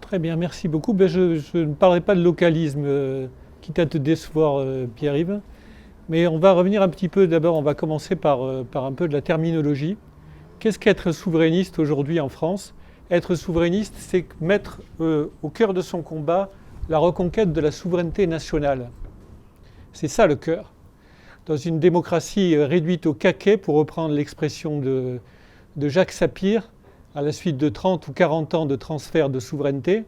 Très bien, merci beaucoup. Je ne parlerai pas de localisme, quitte à te décevoir, Pierre-Yves. Mais on va revenir un petit peu, d'abord, on va commencer par un peu de la terminologie. Qu'est-ce qu'être souverainiste aujourd'hui en France? Être souverainiste, c'est mettre au cœur de son combat la reconquête de la souveraineté nationale. C'est ça le cœur. Dans une démocratie réduite au caquet, pour reprendre l'expression de Jacques Sapir, à la suite de 30 ou 40 ans de transfert de souveraineté,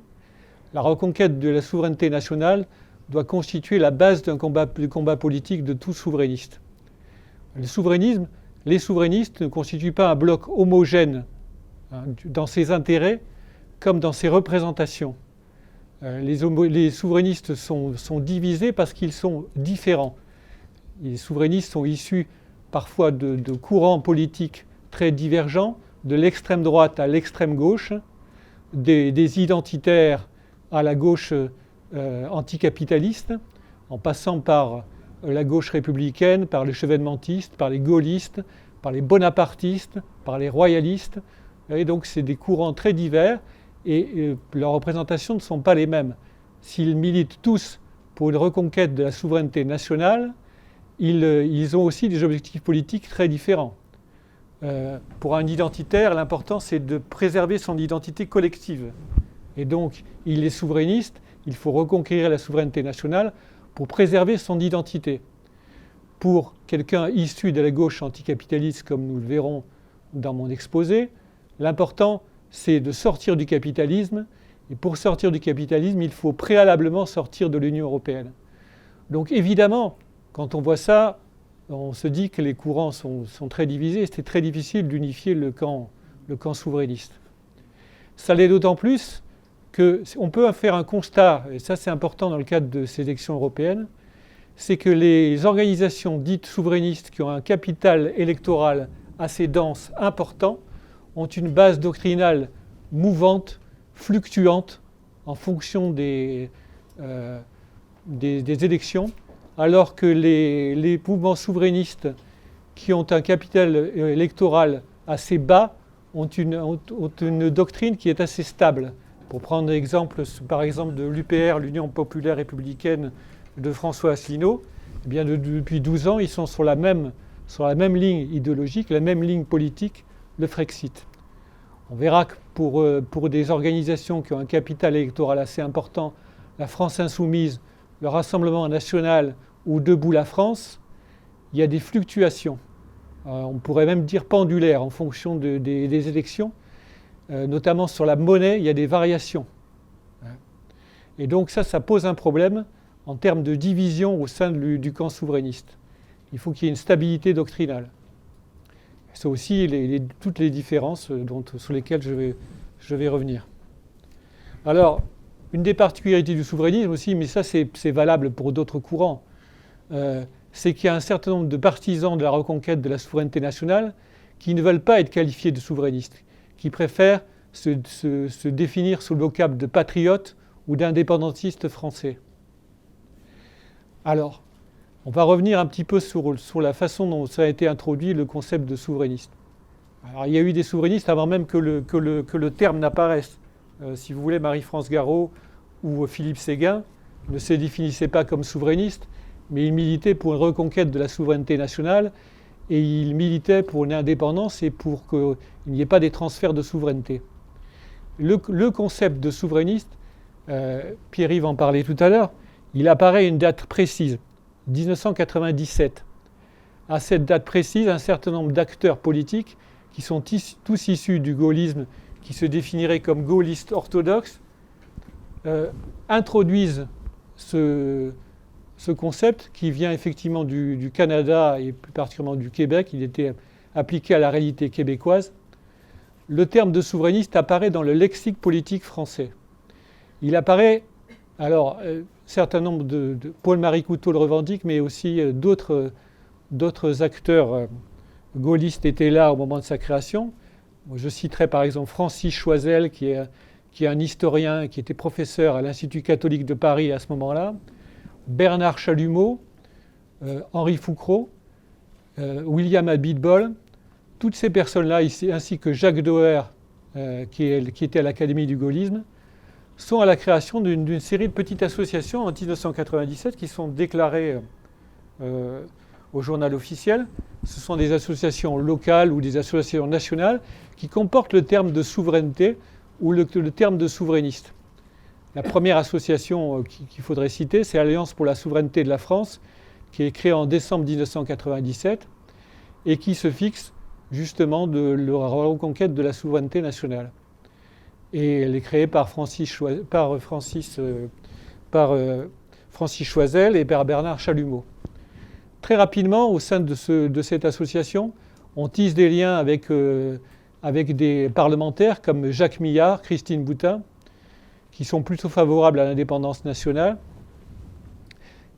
la reconquête de la souveraineté nationale doit constituer la base du combat politique de tout souverainiste. Le souverainisme, les souverainistes ne constituent pas un bloc homogène dans ses intérêts comme dans ses représentations. Les souverainistes sont divisés parce qu'ils sont différents. Les souverainistes sont issus parfois de courants politiques très divergents, de l'extrême droite à l'extrême gauche, des identitaires à la gauche anticapitaliste, en passant par la gauche républicaine, par les chevènementistes, par les gaullistes, par les bonapartistes, par les royalistes. Et donc c'est des courants très divers et leurs représentations ne sont pas les mêmes. S'ils militent tous pour une reconquête de la souveraineté nationale, ils ont aussi des objectifs politiques très différents. Pour un identitaire, l'important c'est de préserver son identité collective. Et donc, il est souverainiste, il faut reconquérir la souveraineté nationale pour préserver son identité. Pour quelqu'un issu de la gauche anticapitaliste, comme nous le verrons dans mon exposé, l'important c'est de sortir du capitalisme. Et pour sortir du capitalisme, il faut préalablement sortir de l'Union européenne. Donc évidemment, quand on voit ça, on se dit que les courants sont très divisés. C'est très difficile d'unifier le camp souverainiste. Ça l'est d'autant plus qu'on peut faire un constat, et ça c'est important dans le cadre de ces élections européennes, c'est que les organisations dites souverainistes qui ont un capital électoral assez dense, important, ont une base doctrinale mouvante, fluctuante, en fonction des élections, alors que les mouvements souverainistes qui ont un capital électoral assez bas ont une doctrine qui est assez stable. Pour prendre l'exemple, par exemple, de l'UPR, l'Union populaire républicaine de François Asselineau, eh bien depuis 12 ans, ils sont sur la même ligne idéologique, la même ligne politique, le Frexit. On verra que pour des organisations qui ont un capital électoral assez important, la France Insoumise, le Rassemblement national ou Debout la France, il y a des fluctuations. On pourrait même dire pendulaires en fonction des élections. Notamment sur la monnaie, il y a des variations. Et donc ça pose un problème en termes de division au sein du camp souverainiste. Il faut qu'il y ait une stabilité doctrinale. C'est aussi toutes les différences sur lesquelles je vais revenir. Alors, une des particularités du souverainisme aussi, mais ça c'est valable pour d'autres courants, c'est qu'il y a un certain nombre de partisans de la reconquête de la souveraineté nationale qui ne veulent pas être qualifiés de souverainistes, qui préfèrent se définir sous le vocable de patriotes ou d'indépendantistes français. Alors, on va revenir un petit peu sur la façon dont ça a été introduit, le concept de souverainiste. Alors, il y a eu des souverainistes avant même que le terme n'apparaisse. Si vous voulez, Marie-France Garot ou Philippe Séguin ne se définissaient pas comme souverainistes, mais ils militaient pour une reconquête de la souveraineté nationale et ils militaient pour une indépendance et pour qu'il n'y ait pas des transferts de souveraineté. Le concept de souverainiste, Pierre-Yves en parlait tout à l'heure, il apparaît à une date précise, 1997. À cette date précise, un certain nombre d'acteurs politiques qui sont tous issus du gaullisme, qui se définiraient comme gaullistes orthodoxes, introduisent ce concept qui vient effectivement du Canada et plus particulièrement du Québec. Il était appliqué à la réalité québécoise. Le terme de souverainiste apparaît dans le lexique politique français. Il apparaît, alors, certain nombre de Paul-Marie Couteau le revendique, mais aussi d'autres acteurs gaullistes étaient là au moment de sa création. Je citerai par exemple Francis Choisel, qui est un historien, qui était professeur à l'Institut catholique de Paris à ce moment-là, Bernard Chalumeau, Henri Foucrault, William Abitbol, toutes ces personnes-là, ainsi que Jacques Doher, qui était à l'Académie du gaullisme, sont à la création d'une série de petites associations en 1997 qui sont déclarées au journal officiel. Ce sont des associations locales ou des associations nationales qui comportent le terme de souveraineté ou le terme de souverainiste. La première association qu'il faudrait citer, c'est l'Alliance pour la souveraineté de la France, qui est créée en décembre 1997 et qui se fixe justement de la reconquête de la souveraineté nationale. Et elle est créée par Francis Choisel et par Bernard Chalumeau. Très rapidement, au sein de cette association, on tisse des liens avec des parlementaires comme Jacques Millard, Christine Boutin, qui sont plutôt favorables à l'indépendance nationale.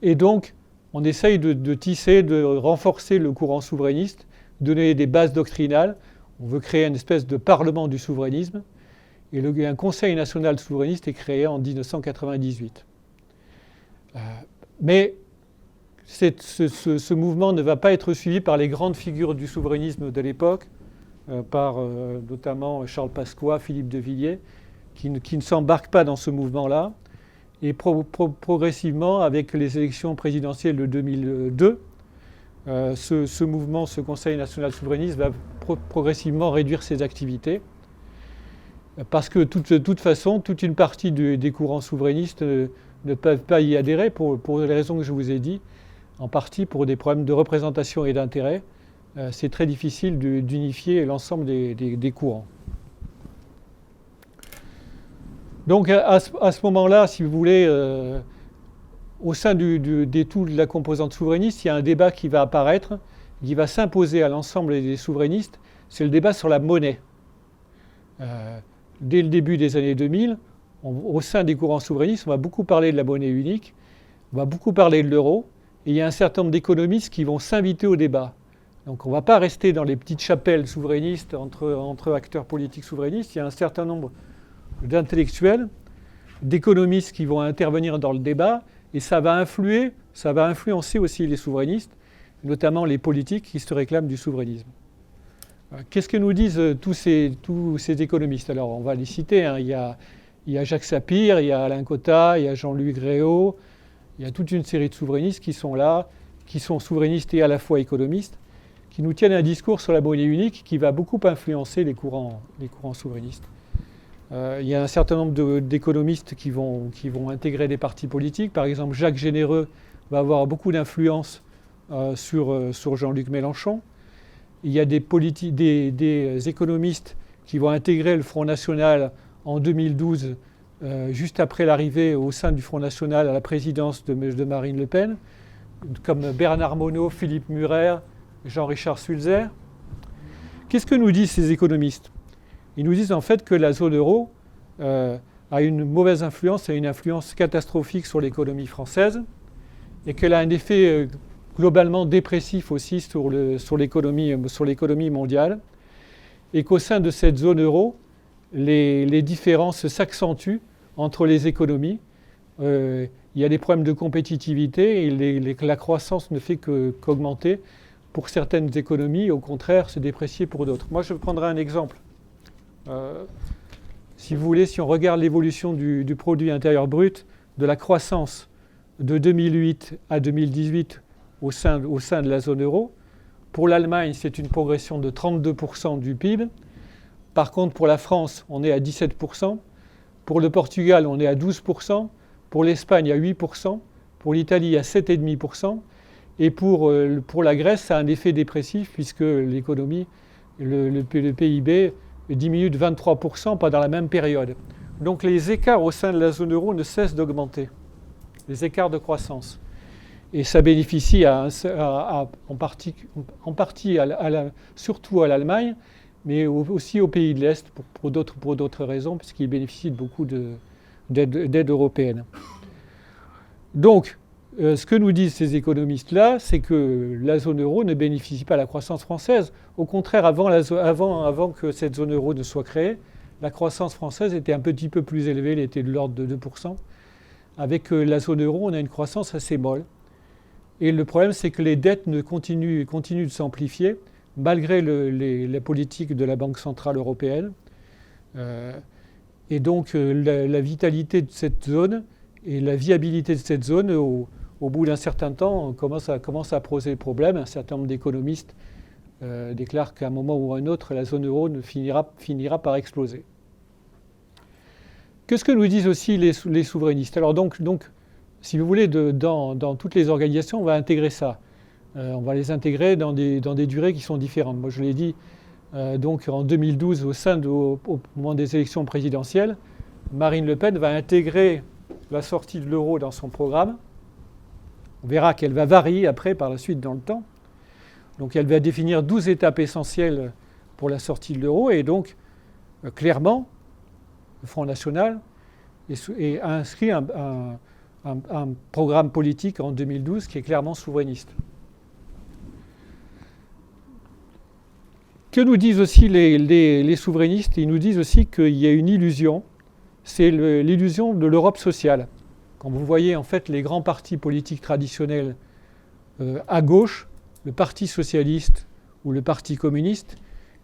Et donc, on essaye de tisser, de renforcer le courant souverainiste, donner des bases doctrinales. On veut créer une espèce de parlement du souverainisme. Et un Conseil national souverainiste est créé en 1998. Mais ce mouvement ne va pas être suivi par les grandes figures du souverainisme de l'époque, par notamment Charles Pasqua, Philippe de Villiers, qui ne s'embarquent pas dans ce mouvement-là. Et progressivement, avec les élections présidentielles de 2002, ce mouvement, ce Conseil national souverainiste, va progressivement réduire ses activités. Parce que de toute façon, toute une partie des courants souverainistes ne peuvent pas y adhérer pour les raisons que je vous ai dit, en partie pour des problèmes de représentation et d'intérêt. C'est très difficile d'unifier l'ensemble des courants. Donc à ce moment-là, si vous voulez, au sein de la composante souverainiste, il y a un débat qui va apparaître, qui va s'imposer à l'ensemble des souverainistes, c'est le débat sur la monnaie. Dès le début des années 2000, au sein des courants souverainistes, on va beaucoup parler de la monnaie unique, on va beaucoup parler de l'euro, et il y a un certain nombre d'économistes qui vont s'inviter au débat. Donc on ne va pas rester dans les petites chapelles souverainistes entre acteurs politiques souverainistes, il y a un certain nombre d'intellectuels, d'économistes qui vont intervenir dans le débat, et ça va influencer aussi les souverainistes, notamment les politiques qui se réclament du souverainisme. Qu'est-ce que nous disent tous ces économistes? Alors on va les citer, hein. Il y a Jacques Sapir, il y a Alain Cotta, il y a Jean-Louis Gréau, il y a toute une série de souverainistes qui sont là, qui sont souverainistes et à la fois économistes, qui nous tiennent un discours sur la monnaie unique qui va beaucoup influencer les courants souverainistes. Il y a un certain nombre d'économistes qui vont intégrer des partis politiques. Par exemple, Jacques Généreux va avoir beaucoup d'influence sur Jean-Luc Mélenchon. Il y a des économistes qui vont intégrer le Front National en 2012, juste après l'arrivée au sein du Front National à la présidence de Marine Le Pen, comme Bernard Monod, Philippe Murer, Jean-Richard Sulzer. Qu'est-ce que nous disent ces économistes? Ils nous disent en fait que la zone euro a une mauvaise influence, a une influence catastrophique sur l'économie française et qu'elle a un effet globalement dépressif aussi sur l'économie mondiale et qu'au sein de cette zone euro, les différences s'accentuent entre les économies. Il y a des problèmes de compétitivité et la croissance ne fait qu'augmenter pour certaines économies, au contraire, se déprécier pour d'autres. Moi, je prendrai un exemple. Si vous voulez, si on regarde l'évolution du produit intérieur brut, de la croissance de 2008 à 2018 au sein de la zone euro, pour l'Allemagne, c'est une progression de 32% du PIB. Par contre, pour la France, on est à 17%. Pour le Portugal, on est à 12%. Pour l'Espagne, à 8%. Pour l'Italie, à 7,5%. Et pour la Grèce, ça a un effet dépressif puisque l'économie, le PIB diminue de 23% pendant la même période. Donc les écarts au sein de la zone euro ne cessent d'augmenter, les écarts de croissance. Et ça bénéficie en partie surtout à l'Allemagne, mais aussi aux pays de l'Est pour d'autres raisons, puisqu'ils bénéficient de beaucoup d'aide européenne. Donc, ce que nous disent ces économistes-là, c'est que la zone euro ne bénéficie pas de la croissance française. Au contraire, avant que cette zone euro ne soit créée, la croissance française était un petit peu plus élevée, elle était de l'ordre de 2%. Avec la zone euro, on a une croissance assez molle. Et le problème, c'est que les dettes continuent de s'amplifier, malgré la politique de la Banque centrale européenne. Et donc la vitalité de cette zone et la viabilité de cette zone, au bout d'un certain temps, commence à poser problème. Un certain nombre d'économistes déclarent qu'à un moment ou à un autre, la zone euro finira par exploser. Qu'est-ce que nous disent aussi les souverainistes? Alors donc, si vous voulez, dans toutes les organisations, on va intégrer ça. On va les intégrer dans des durées qui sont différentes. Moi, je l'ai dit, donc en 2012, au moment des élections présidentielles, Marine Le Pen va intégrer la sortie de l'euro dans son programme. On verra qu'elle va varier après, par la suite, dans le temps. Donc elle va définir 12 étapes essentielles pour la sortie de l'euro. Et donc, clairement, le Front National a inscrit un programme politique en 2012 qui est clairement souverainiste. Que nous disent aussi les souverainistes? Ils nous disent aussi qu'il y a une illusion, c'est l'illusion de l'Europe sociale. Quand vous voyez en fait les grands partis politiques traditionnels à gauche, le Parti socialiste ou le Parti communiste,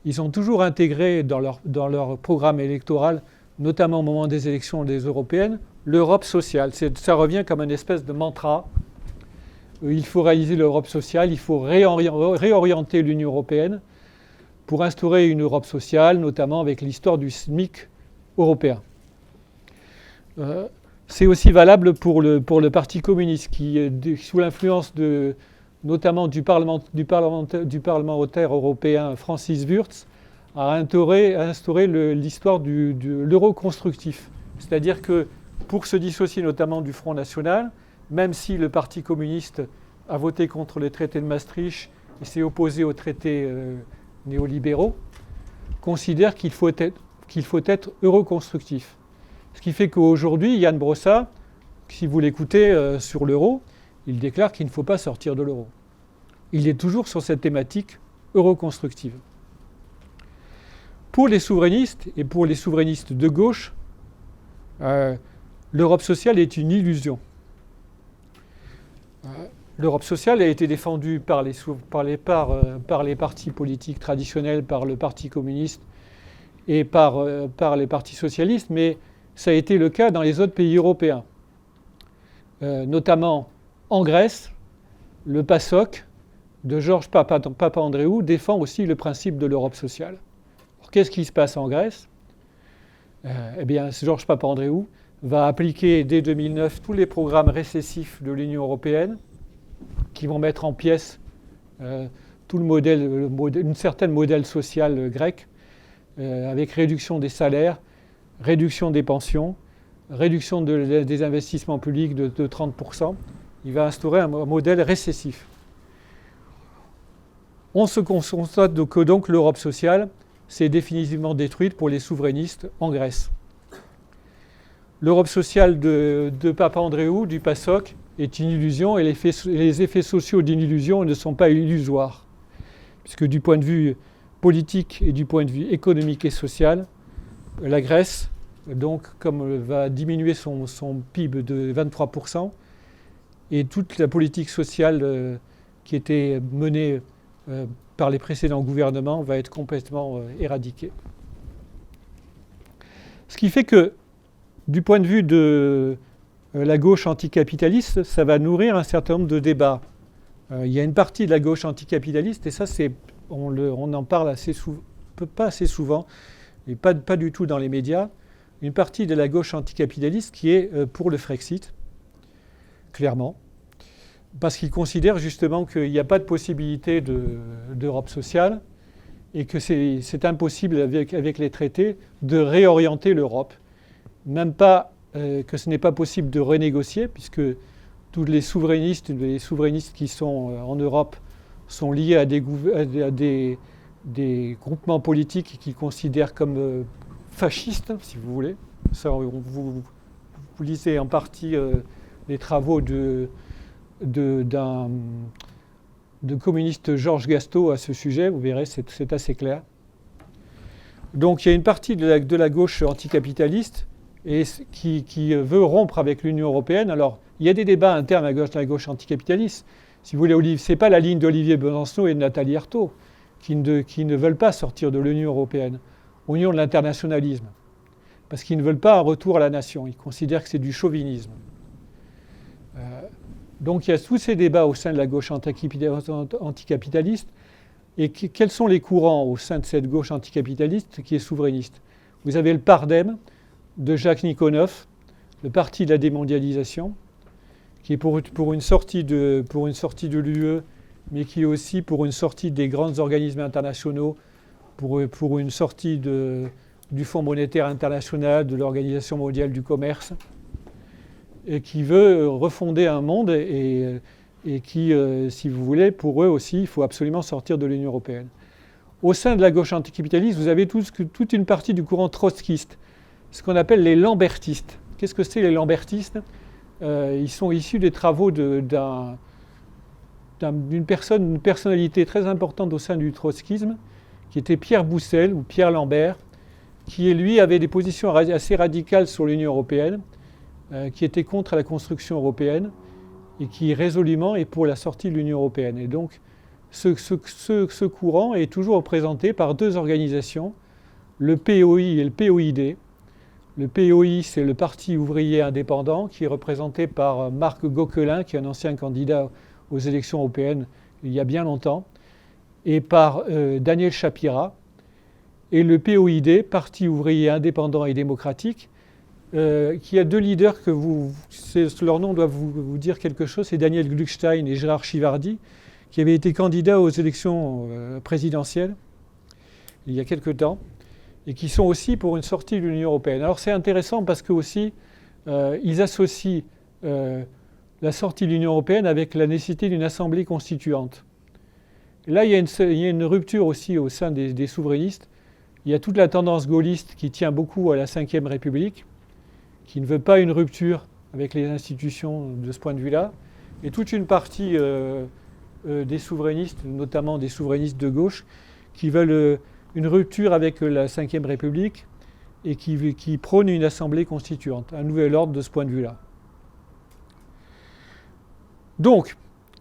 ils ont toujours intégré dans leur programme électoral, notamment au moment des élections des européennes, l'Europe sociale. Ça revient comme une espèce de mantra. Il faut réaliser l'Europe sociale, il faut réorienter l'Union européenne pour instaurer une Europe sociale, notamment avec l'histoire du SMIC européen. C'est aussi valable pour le Parti communiste qui, sous l'influence notamment du parlementaire européen Francis Wurtz, a instauré l'histoire de l'euro constructif. C'est-à-dire que pour se dissocier notamment du Front National, même si le Parti communiste a voté contre les traités de Maastricht et s'est opposé aux traités néolibéraux, considère qu'il faut être euroconstructif. Ce qui fait qu'aujourd'hui, Yann Brossa, si vous l'écoutez sur l'euro, il déclare qu'il ne faut pas sortir de l'euro. Il est toujours sur cette thématique euroconstructive. Pour les souverainistes et pour les souverainistes de gauche, l'Europe sociale est une illusion. L'Europe sociale a été défendue par les partis politiques traditionnels, par le Parti communiste et par les partis socialistes, mais ça a été le cas dans les autres pays européens. Notamment en Grèce, le PASOK de Georges Papandréou défend aussi le principe de l'Europe sociale. Alors, qu'est-ce qui se passe en Grèce? Eh bien, Georges Papandréou va appliquer dès 2009 tous les programmes récessifs de l'Union européenne qui vont mettre en pièces tout une certaine modèle social grec, avec réduction des salaires, réduction des pensions, réduction des investissements publics de 30%. Il va instaurer un modèle récessif. On se constate que donc l'Europe sociale s'est définitivement détruite pour les souverainistes en Grèce. L'Europe sociale de Papandréou, du PASOK, est une illusion et les effets sociaux d'une illusion ne sont pas illusoires. Puisque du point de vue politique et du point de vue économique et social, la Grèce, donc, comme va diminuer son PIB de 23%, et toute la politique sociale qui était menée par les précédents gouvernements va être complètement éradiquée. Ce qui fait que, du point de vue de la gauche anticapitaliste, ça va nourrir un certain nombre de débats. Il y a une partie de la gauche anticapitaliste, et ça, on en parle pas assez souvent, et pas du tout dans les médias, une partie de la gauche anticapitaliste qui est pour le Frexit, clairement, parce qu'ils considèrent justement qu'il n'y a pas de possibilité d'Europe sociale et que c'est impossible avec les traités de réorienter l'Europe. Même pas que ce n'est pas possible de renégocier, puisque tous les souverainistes qui sont en Europe sont liés à des groupements politiques qu'ils considèrent comme fascistes, si vous voulez. Ça, vous lisez en partie les travaux de communiste Georges Gastaut à ce sujet, vous verrez, c'est assez clair. Donc il y a une partie de la gauche anticapitaliste et qui veut rompre avec l'Union européenne. Alors, il y a des débats internes à la gauche anticapitaliste. Si vous voulez, ce n'est pas la ligne d'Olivier Besancenot et de Nathalie Arthaud qui ne veulent pas sortir de l'Union européenne, union de l'internationalisme. parce qu'ils ne veulent pas un retour à la nation. Ils considèrent que c'est du chauvinisme. Donc il y a tous ces débats au sein de la gauche anticapitaliste. Et quels sont les courants au sein de cette gauche anticapitaliste qui est souverainiste? Vous avez le PARDEM de Jacques Nikonov, le Parti de la démondialisation, qui est pour une sortie de l'UE, mais qui est aussi pour une sortie des grands organismes internationaux, pour une sortie du Fonds monétaire international, de l'Organisation mondiale du commerce, et qui veut refonder un monde et qui, si vous voulez, pour eux aussi, il faut absolument sortir de l'Union européenne. Au sein de la gauche anticapitaliste, vous avez toute une partie du courant trotskiste, ce qu'on appelle les lambertistes. Qu'est-ce que c'est les lambertistes? Ils sont issus des travaux d'une personnalité très importante au sein du trotskisme, qui était Pierre Boussel ou Pierre Lambert, qui lui avait des positions assez radicales sur l'Union européenne, qui était contre la construction européenne et qui résolument est pour la sortie de l'Union européenne. Et donc ce courant est toujours représenté par deux organisations, le POI et le POID. Le POI, c'est le Parti ouvrier indépendant, qui est représenté par Marc Gauquelin, qui est un ancien candidat aux élections européennes il y a bien longtemps, et par Daniel Chapira. Et le POID, Parti ouvrier indépendant et démocratique, qui a deux leaders leur nom doit vous dire quelque chose, c'est Daniel Gluckstein et Gérard Chivardi, qui avaient été candidats aux élections présidentielles il y a quelque temps, et qui sont aussi pour une sortie de l'Union européenne. Alors c'est intéressant parce que aussi ils associent la sortie de l'Union européenne avec la nécessité d'une assemblée constituante. Et là, il y a une rupture aussi au sein des souverainistes. Il y a toute la tendance gaulliste qui tient beaucoup à la Ve République, qui ne veut pas une rupture avec les institutions de ce point de vue-là, et toute une partie des souverainistes, notamment des souverainistes de gauche, qui veulent une rupture avec la Ve République et qui prônent une assemblée constituante, un nouvel ordre de ce point de vue-là. Donc,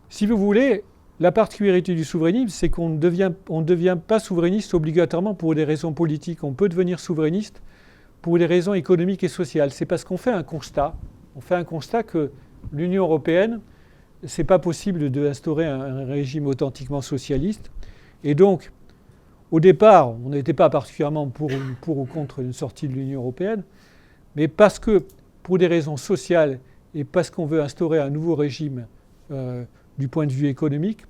si vous voulez, la particularité du souverainisme, c'est qu'on ne devient pas souverainiste obligatoirement pour des raisons politiques. On peut devenir souverainiste pour des raisons économiques et sociales. C'est parce qu'on fait un constat. On fait un constat que l'Union européenne, c'est pas possible d'instaurer un régime authentiquement socialiste. Et donc, au départ, on n'était pas particulièrement pour ou contre une sortie de l'Union européenne, mais parce que, pour des raisons sociales et parce qu'on veut instaurer un nouveau régime du point de vue économique,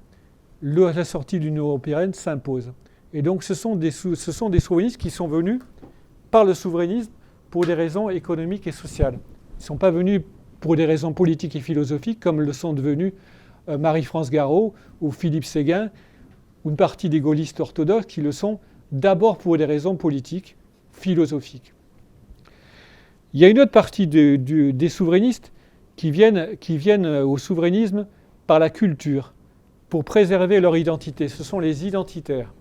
la sortie de l'Union européenne s'impose. Et donc ce sont des souverainistes qui sont venus par le souverainisme pour des raisons économiques et sociales. Ils ne sont pas venus pour des raisons politiques et philosophiques comme le sont devenus Marie-France Garot ou Philippe Séguin ou une partie des gaullistes orthodoxes qui le sont d'abord pour des raisons politiques, philosophiques. Il y a une autre partie des souverainistes qui viennent au souverainisme par la culture, pour préserver leur identité. Ce sont les identitaires.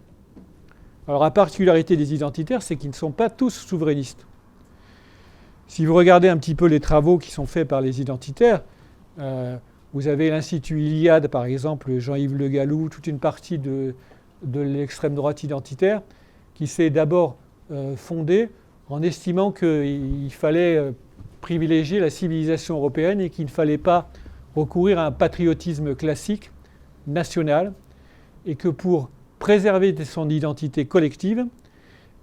Alors la particularité des identitaires, c'est qu'ils ne sont pas tous souverainistes. Si vous regardez un petit peu les travaux qui sont faits par les identitaires, vous avez l'Institut Iliade, par exemple, Jean-Yves Le Gallou, toute une partie de l'extrême droite identitaire, qui s'est d'abord fondée en estimant qu'il fallait privilégier la civilisation européenne et qu'il ne fallait pas recourir à un patriotisme classique, national, et que pour préserver son identité collective,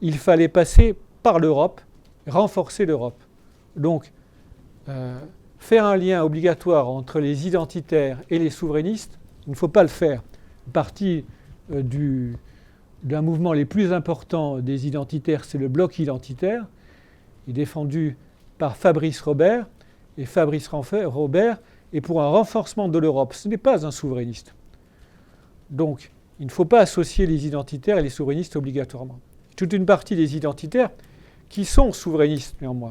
il fallait passer par l'Europe, renforcer l'Europe. Donc, faire un lien obligatoire entre les identitaires et les souverainistes, il ne faut pas le faire. Une partie d'un mouvement les plus importants des identitaires, c'est le bloc identitaire, il est défendu par Fabrice Robert, et Fabrice Robert est pour un renforcement de l'Europe. Ce n'est pas un souverainiste. Donc, il ne faut pas associer les identitaires et les souverainistes obligatoirement. Toute une partie des identitaires qui sont souverainistes néanmoins.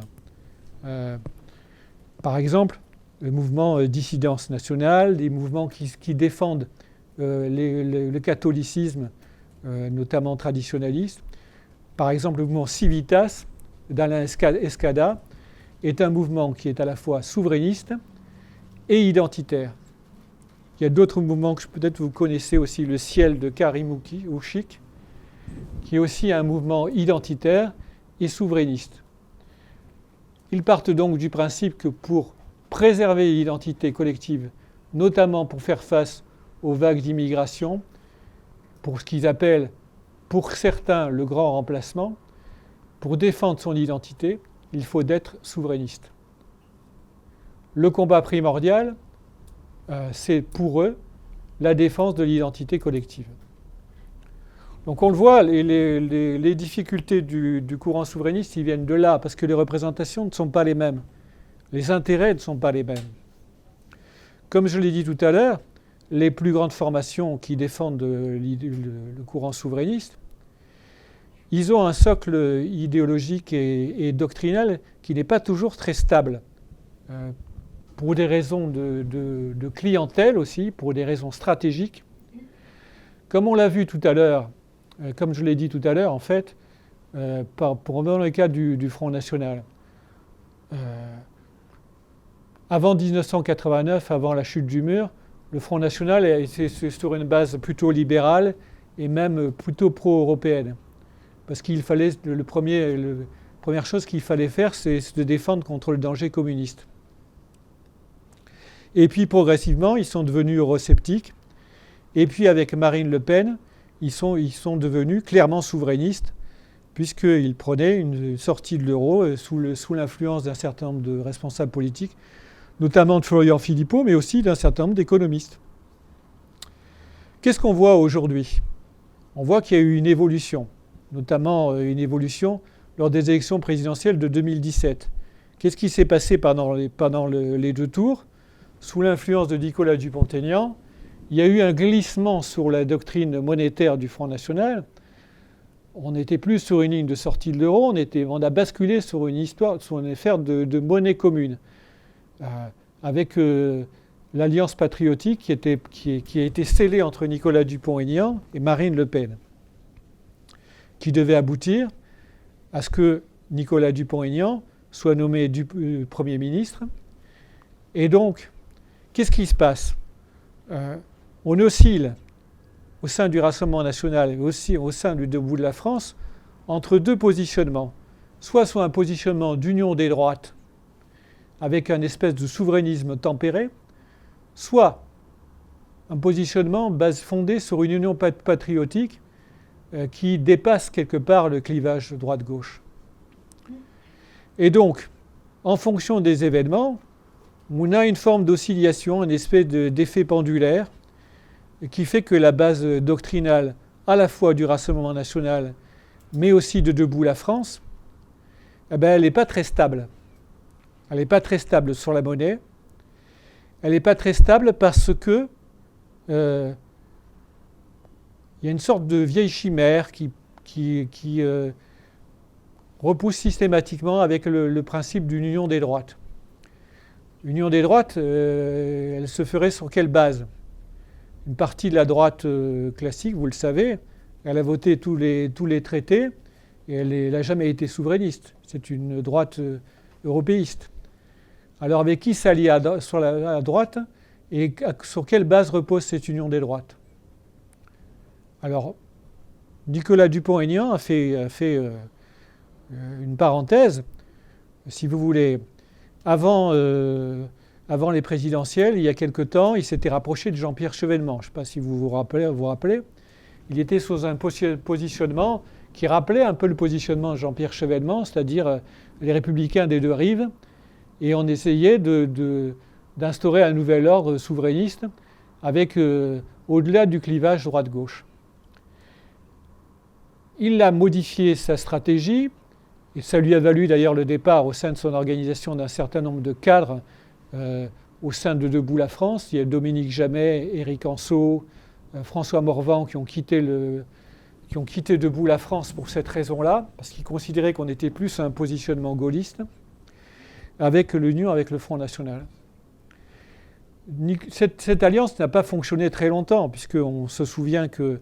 Par exemple, le mouvement dissidence nationale, des mouvements qui défendent le catholicisme, notamment traditionnaliste. Par exemple, le mouvement Civitas d'Alain Escada est un mouvement qui est à la fois souverainiste et identitaire. Il y a d'autres mouvements que peut-être vous connaissez aussi, le Ciel de Karim Ouchik, qui est aussi un mouvement identitaire et souverainiste. Ils partent donc du principe que pour préserver l'identité collective, notamment pour faire face aux vagues d'immigration, pour ce qu'ils appellent, pour certains, le grand remplacement, pour défendre son identité, il faut être souverainiste. Le combat primordial, c'est pour eux la défense de l'identité collective. Donc on le voit, les difficultés du courant souverainiste, ils viennent de là, parce que les représentations ne sont pas les mêmes. Les intérêts ne sont pas les mêmes. Comme je l'ai dit tout à l'heure, les plus grandes formations qui défendent le courant souverainiste, ils ont un socle idéologique et doctrinal qui n'est pas toujours très stable. Pour des raisons de clientèle aussi, pour des raisons stratégiques. Comme on l'a vu tout à l'heure, comme je l'ai dit tout à l'heure, en fait, dans le cas du Front National, avant 1989, avant la chute du mur, le Front National était sur une base plutôt libérale et même plutôt pro-européenne. Parce qu'il fallait, la première chose qu'il fallait faire, c'est se défendre contre le danger communiste. Et puis progressivement, ils sont devenus eurosceptiques. Et puis avec Marine Le Pen, ils sont devenus clairement souverainistes, puisqu'ils prenaient une sortie de l'euro sous l'influence d'un certain nombre de responsables politiques, notamment de Florian Philippot, mais aussi d'un certain nombre d'économistes. Qu'est-ce qu'on voit aujourd'hui ? On voit qu'il y a eu une évolution, notamment une évolution lors des élections présidentielles de 2017. Qu'est-ce qui s'est passé pendant les deux tours ? Sous l'influence de Nicolas Dupont-Aignan, il y a eu un glissement sur la doctrine monétaire du Front National. On n'était plus sur une ligne de sortie de l'euro, on a basculé sur une affaire de monnaie commune, avec l'alliance patriotique qui a été scellée entre Nicolas Dupont-Aignan et Marine Le Pen, qui devait aboutir à ce que Nicolas Dupont-Aignan soit nommé Premier ministre. Et donc, qu'est-ce qui se passe ? On oscille au sein du Rassemblement national et aussi au sein du Debout de la France entre deux positionnements. Soit un positionnement d'union des droites avec un espèce de souverainisme tempéré, soit un positionnement fondé sur une union patriotique qui dépasse quelque part le clivage droite-gauche. Et donc, en fonction des événements, on a une forme d'oscillation, une espèce d'effet pendulaire qui fait que la base doctrinale à la fois du Rassemblement national mais aussi de Debout la France, elle n'est pas très stable. Elle n'est pas très stable sur la monnaie. Elle n'est pas très stable parce que il y a une sorte de vieille chimère qui repousse systématiquement avec le principe d'une union des droites. L'union des droites, elle se ferait sur quelle base ? Une partie de la droite classique, vous le savez, elle a voté tous les traités et elle n'a jamais été souverainiste. C'est une droite européiste. Alors avec qui s'allie sur la droite et sur quelle base repose cette union des droites ? Alors, Nicolas Dupont-Aignan a fait une parenthèse, si vous voulez. Avant les présidentielles, il y a quelque temps, il s'était rapproché de Jean-Pierre Chevènement. Je ne sais pas si vous vous rappelez. Il était sous un positionnement qui rappelait un peu le positionnement de Jean-Pierre Chevènement, c'est-à-dire les républicains des deux rives. Et on essayait d'instaurer un nouvel ordre souverainiste avec au-delà du clivage droite-gauche. Il a modifié sa stratégie. Et ça lui a valu d'ailleurs le départ au sein de son organisation d'un certain nombre de cadres au sein de Debout la France. Il y a Dominique Jamais, Éric Anceau, François Morvan qui ont quitté Debout la France pour cette raison-là, parce qu'ils considéraient qu'on était plus à un positionnement gaulliste, avec l'union avec le Front National. Cette alliance n'a pas fonctionné très longtemps, puisqu'on se souvient qu'au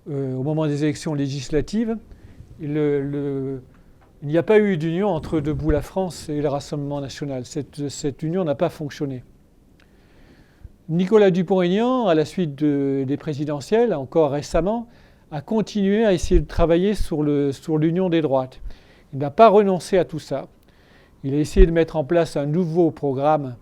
moment des élections législatives, il n'y a pas eu d'union entre Debout la France et le Rassemblement national. Cette union n'a pas fonctionné. Nicolas Dupont-Aignan, à la suite des présidentielles, encore récemment, a continué à essayer de travailler sur l'union des droites. Il n'a pas renoncé à tout ça. Il a essayé de mettre en place un nouveau programme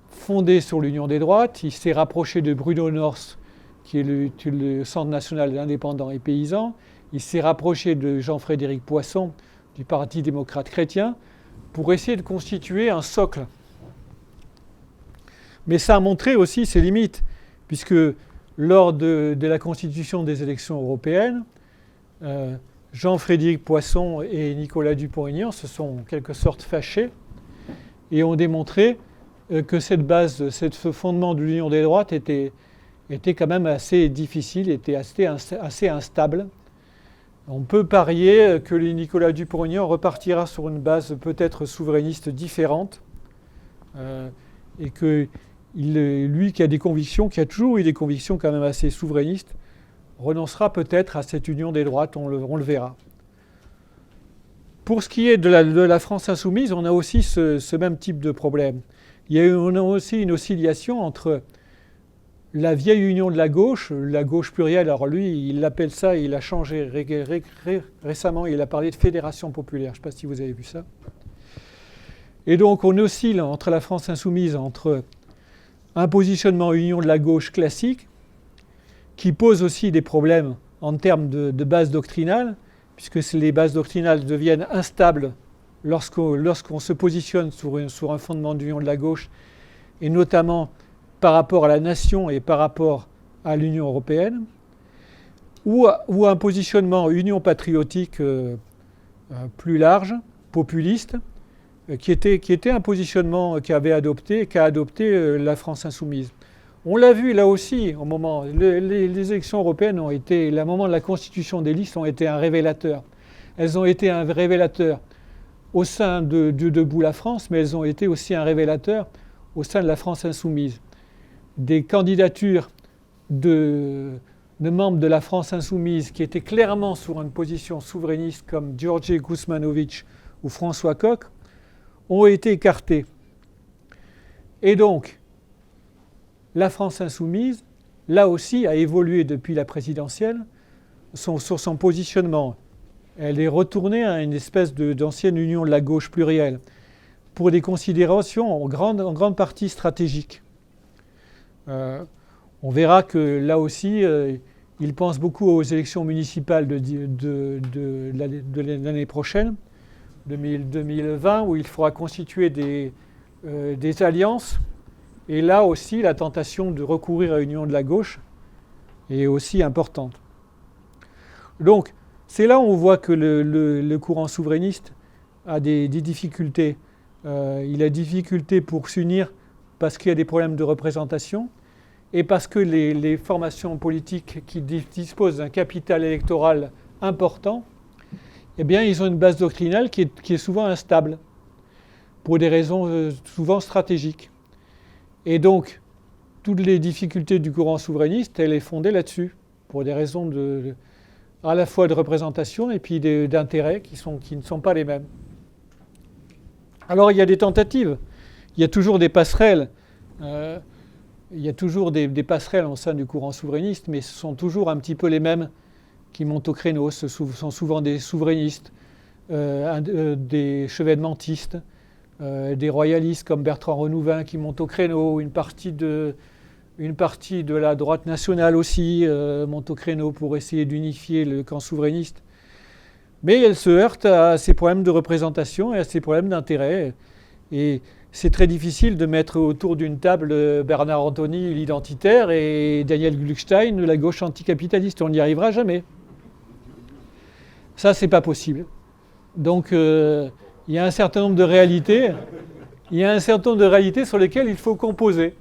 fondé sur l'union des droites. Il s'est rapproché de Bruno North, qui est le Centre national indépendant et paysan. Il s'est rapproché de Jean-Frédéric Poisson, du Parti démocrate chrétien, pour essayer de constituer un socle. Mais ça a montré aussi ses limites, puisque lors de la constitution des élections européennes, Jean-Frédéric Poisson et Nicolas Dupont-Aignan se sont en quelque sorte fâchés et ont démontré que cette base, ce fondement de l'union des droites était quand même assez difficile, était assez instable. On peut parier que Nicolas Dupont-Aignan repartira sur une base peut-être souverainiste différente et que lui qui a des convictions, qui a toujours eu des convictions quand même assez souverainistes, renoncera peut-être à cette union des droites, on le verra. Pour ce qui est de la France insoumise, on a aussi ce même type de problème. On a aussi une oscillation entre la vieille union de la gauche plurielle, alors lui, il l'appelle ça, il a changé récemment, il a parlé de fédération populaire, je ne sais pas si vous avez vu ça. Et donc on oscille entre la France insoumise, entre un positionnement union de la gauche classique, qui pose aussi des problèmes en termes de base doctrinale, puisque les bases doctrinales deviennent instables lorsqu'on se positionne sur un fondement d'union de la gauche, et notamment par rapport à la nation et par rapport à l'Union européenne, ou un positionnement union patriotique plus large, populiste, qui était un positionnement qu'a adopté la France insoumise. On l'a vu là aussi, au moment, les élections européennes ont été, le moment de la constitution des listes ont été un révélateur. Elles ont été un révélateur au sein de Debout la France, mais elles ont été aussi un révélateur au sein de la France insoumise. Des candidatures de membres de la France insoumise qui étaient clairement sur une position souverainiste comme Georgi Kuzmanović ou François Koch ont été écartées. Et donc, la France insoumise, là aussi, a évolué depuis la présidentielle sur son positionnement. Elle est retournée à une espèce d'ancienne union de la gauche plurielle pour des considérations en grande partie stratégiques. On verra que là aussi, il pense beaucoup aux élections municipales de l'année prochaine, 2020, où il faudra constituer des alliances. Et là aussi, la tentation de recourir à l'union de la gauche est aussi importante. Donc, c'est là où on voit que le courant souverainiste a des difficultés. Il a des difficultés pour s'unir parce qu'il y a des problèmes de représentation et parce que les formations politiques qui disposent d'un capital électoral important, eh bien, ils ont une base doctrinale qui est souvent instable pour des raisons souvent stratégiques. Et donc, toutes les difficultés du courant souverainiste, elle est fondée là-dessus, pour des raisons à la fois de représentation et puis d'intérêt qui ne sont pas les mêmes. Alors, il y a des tentatives, il y a toujours des passerelles, il y a toujours des passerelles au sein du courant souverainiste, mais ce sont toujours un petit peu les mêmes qui montent au créneau. Ce sont souvent des souverainistes, des chevènementistes, des royalistes comme Bertrand Renouvin qui montent au créneau, une partie de la droite nationale aussi monte au créneau pour essayer d'unifier le camp souverainiste. Mais elle se heurte à ces problèmes de représentation et à ces problèmes d'intérêt. Et c'est très difficile de mettre autour d'une table Bernard Anthony, l'identitaire, et Daniel Gluckstein, la gauche anticapitaliste. On n'y arrivera jamais. Ça, c'est pas possible. Donc, il y a un certain nombre de réalités. Il y a un certain nombre de réalités sur lesquelles il faut composer.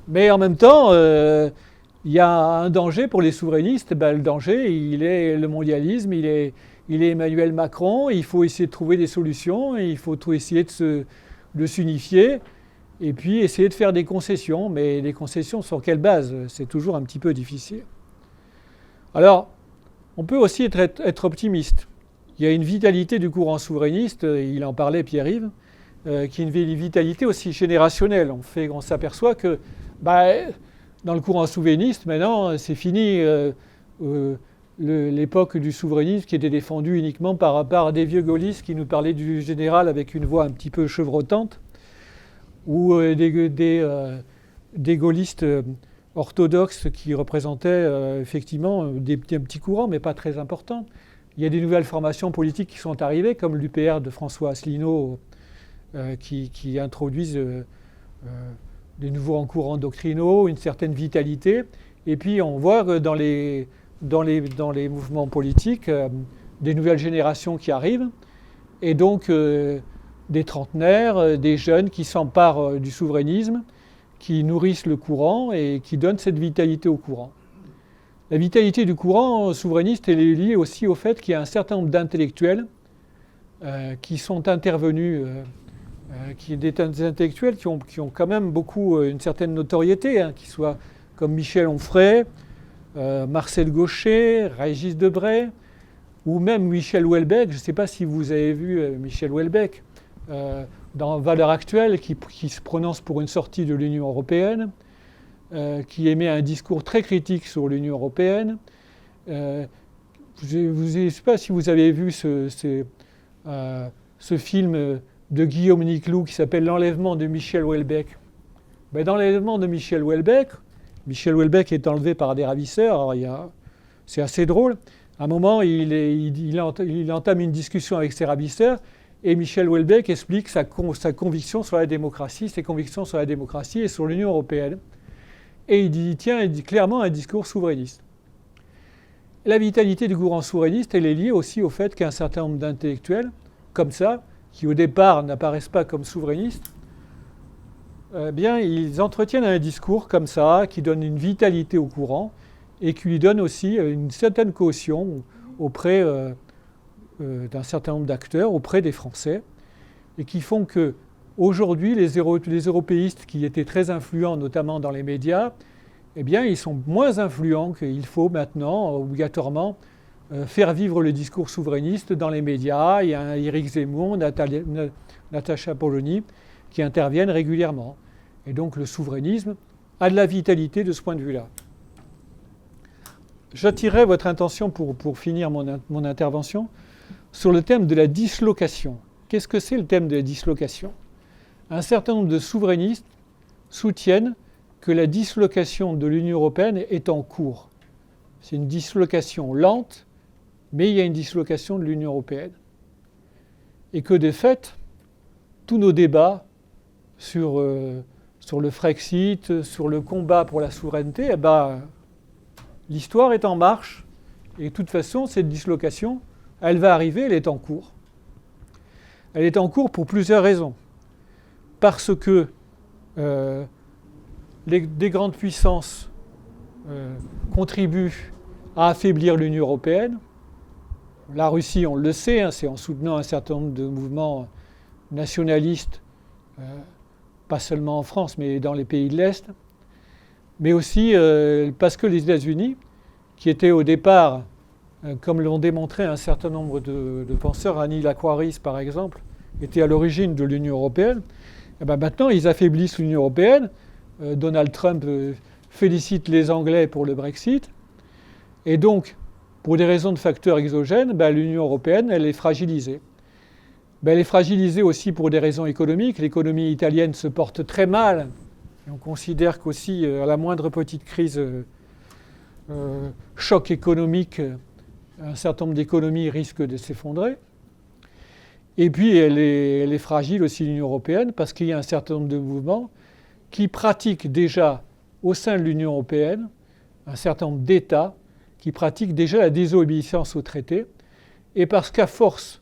Mais en même temps, il y a un danger pour les souverainistes. Le danger, il est le mondialisme, il est Emmanuel Macron. Il faut essayer de trouver des solutions, il faut essayer de s'unifier et puis essayer de faire des concessions. Mais les concessions, sur quelle base? C'est toujours un petit peu difficile. Alors, on peut aussi être optimiste. Il y a une vitalité du courant souverainiste, il en parlait Pierre-Yves, qui est une vitalité aussi générationnelle. On s'aperçoit que dans le courant souverainiste, maintenant, c'est fini. l'époque du souverainisme qui était défendue uniquement par des vieux gaullistes qui nous parlaient du général avec une voix un petit peu chevrotante, ou des gaullistes orthodoxes qui représentaient effectivement un petit courant, mais pas très important. Il y a des nouvelles formations politiques qui sont arrivées, comme l'UPR de François Asselineau, qui introduisent des nouveaux courants doctrinaux, une certaine vitalité. Et puis on voit que dans les mouvements politiques, des nouvelles générations qui arrivent, et donc des trentenaires, des jeunes qui s'emparent du souverainisme, qui nourrissent le courant et qui donnent cette vitalité au courant. La vitalité du courant souverainiste est liée aussi au fait qu'il y a un certain nombre d'intellectuels qui sont intervenus, des intellectuels qui ont quand même beaucoup une certaine notoriété, qui soient comme Michel Onfray, Marcel Gauchet, Régis Debray, ou même Michel Houellebecq. Je ne sais pas si vous avez vu Michel Houellebecq dans Valeurs actuelles, qui se prononce pour une sortie de l'Union européenne, qui émet un discours très critique sur l'Union européenne. Je ne sais pas si vous avez vu ce film de Guillaume Niclou qui s'appelle L'enlèvement de Michel Houellebecq. Ben, dans l'enlèvement de Michel Houellebecq est enlevé par des ravisseurs. Alors c'est assez drôle. À un moment, il entame une discussion avec ses ravisseurs et Michel Houellebecq explique sa conviction sur la démocratie, ses convictions sur la démocratie et sur l'Union européenne. Et il tient clairement un discours souverainiste. La vitalité du courant souverainiste, elle est liée aussi au fait qu'un certain nombre d'intellectuels, comme ça, qui au départ n'apparaissent pas comme souverainistes, bien, ils entretiennent un discours comme ça, qui donne une vitalité au courant et qui lui donne aussi une certaine caution auprès d'un certain nombre d'acteurs, auprès des Français, et qui font que aujourd'hui, les européistes qui étaient très influents, notamment dans les médias, eh bien, ils sont moins influents qu'il faut maintenant, obligatoirement, faire vivre le discours souverainiste dans les médias. Il y a Éric Zemmour, Natacha Polony, qui interviennent régulièrement. Et donc le souverainisme a de la vitalité de ce point de vue-là. J'attirerai votre attention pour finir mon intervention sur le thème de la dislocation. Qu'est-ce que c'est le thème de la dislocation ? Un certain nombre de souverainistes soutiennent que la dislocation de l'Union européenne est en cours. C'est une dislocation lente, mais il y a une dislocation de l'Union européenne. Et que de fait, tous nos débats sur le Frexit, sur le combat pour la souveraineté, l'histoire est en marche. Et de toute façon, cette dislocation, elle va arriver, elle est en cours. Elle est en cours pour plusieurs raisons. Parce que des grandes puissances contribuent à affaiblir l'Union européenne. La Russie, on le sait, c'est en soutenant un certain nombre de mouvements nationalistes, pas seulement en France, mais dans les pays de l'Est. Mais aussi parce que les États-Unis, qui étaient au départ, comme l'ont démontré un certain nombre de penseurs, Annie Lacroix-Rice par exemple, étaient à l'origine de l'Union européenne, et maintenant ils affaiblissent l'Union européenne. Donald Trump félicite les Anglais pour le Brexit. Et donc, pour des raisons de facteurs exogènes, l'Union européenne, elle est fragilisée. Elle est fragilisée aussi pour des raisons économiques. L'économie italienne se porte très mal. Et on considère qu'aussi, à la moindre petite crise, choc économique, un certain nombre d'économies risquent de s'effondrer. Et puis, elle est fragile aussi, l'Union européenne, parce qu'il y a un certain nombre de mouvements qui pratiquent déjà, au sein de l'Union européenne, un certain nombre d'États qui pratiquent déjà la désobéissance au traité, et parce qu'à force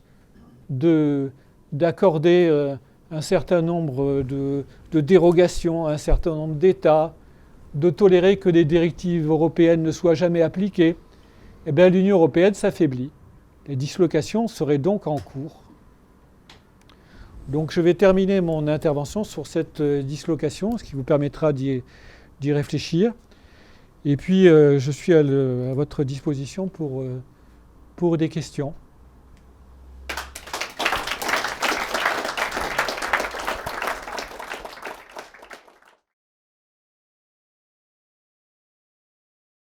d'accorder un certain nombre de dérogations à un certain nombre d'États, de tolérer que les directives européennes ne soient jamais appliquées, l'Union européenne s'affaiblit. Les dislocations seraient donc en cours. Donc je vais terminer mon intervention sur cette dislocation, ce qui vous permettra d'y réfléchir. Et puis je suis à votre disposition pour des questions.